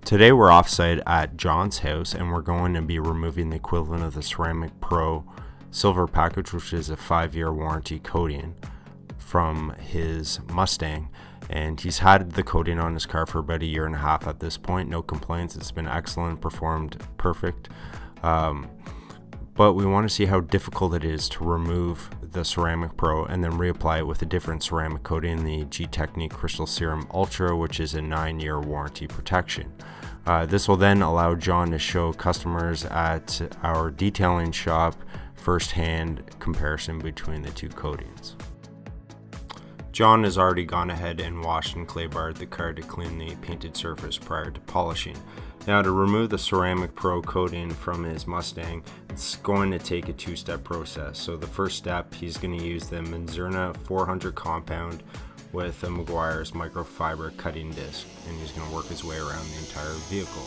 Today we're offsite at John's house and we're going to be removing the equivalent of the Ceramic Pro Silver Pkg, which is a 5-year warranty coating from his Mustang. And he's had the coating on his car for about 1.5 years at this point. No complaints. It's been excellent, performed perfect. But we want to see how difficult it is to remove the Ceramic Pro and then reapply it with a different ceramic coating, the Gtechniq Crystal Serum Ultra, which is a 9-year warranty protection. This will then allow John to show customers at our detailing shop firsthand comparison between the two coatings. John has already gone ahead and washed and clay barred the car to clean the painted surface prior to polishing. Now, to remove the Ceramic Pro coating from his Mustang, it's going to take a 2-step process. So the first step, he's going to use the Menzerna 400 compound with a Meguiar's microfiber cutting disc, and he's going to work his way around the entire vehicle.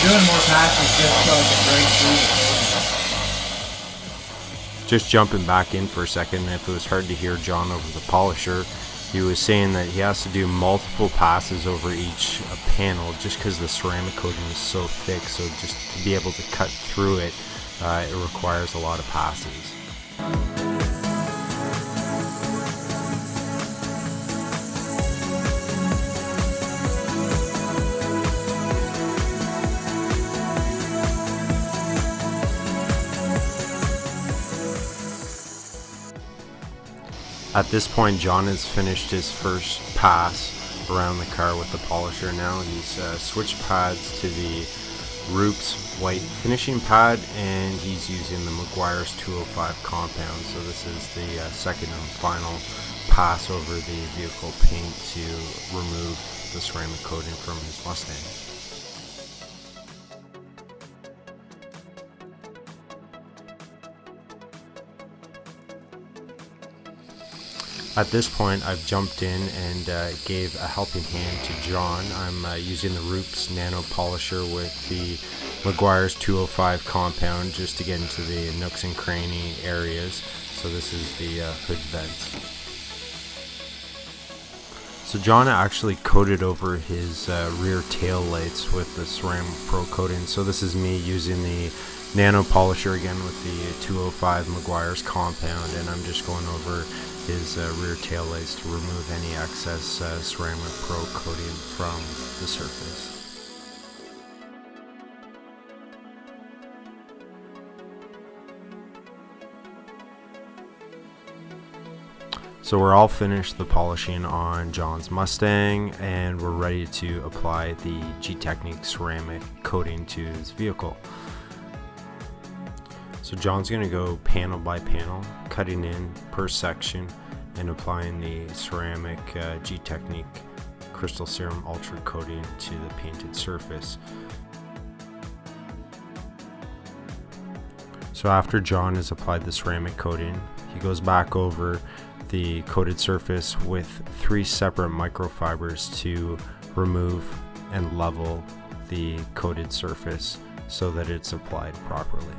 Doing more passes just so I can break through. Just jumping back in for a second, if it was hard to hear John over the polisher, he was saying that he has to do multiple passes over each panel just because the ceramic coating is so thick. So just to be able to cut through it, it requires a lot of passes. At this point, John has finished his first pass around the car with the polisher. Now he's switched pads to the Roops white finishing pad, and he's using the Meguiar's 205 compound. So this is the second and final pass over the vehicle paint to remove the ceramic coating from his Mustang. At this point, I've jumped in and gave a helping hand to John. I'm using the Roops Nano Polisher with the Meguiar's 205 compound just to get into the nooks and cranny areas. So this is the hood vents. So John actually coated over his rear tail lights with the Ceramic Pro coating. So this is me using the Nano Polisher again with the 205 Meguiar's compound, and I'm just going over his rear tail lights to remove any excess Ceramic Pro coating from the surface. So we're all finished the polishing on John's Mustang, and we're ready to apply the Gtechniq ceramic coating to his vehicle. So John's going to go panel by panel, cutting in per section and applying the ceramic Gtechniq Crystal Serum Ultra coating to the painted surface. So after John has applied the ceramic coating, he goes back over the coated surface with 3 separate microfibers to remove and level the coated surface so that it's applied properly.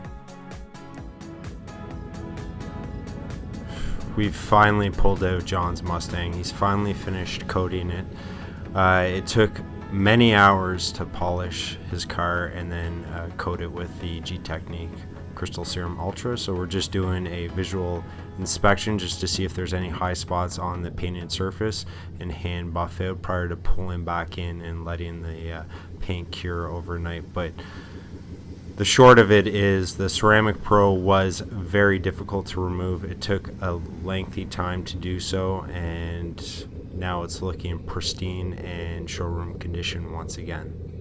We've finally pulled out John's Mustang. He's finally finished coating it. It took many hours to polish his car and then coat it with the Gtechniq Crystal Serum Ultra. So we're just doing a visual inspection just to see if there's any high spots on the painted surface and hand buff out prior to pulling back in and letting the paint cure overnight. But the short of it is the Ceramic Pro was very difficult to remove. It took a lengthy time to do so, and now it's looking pristine and showroom condition once again.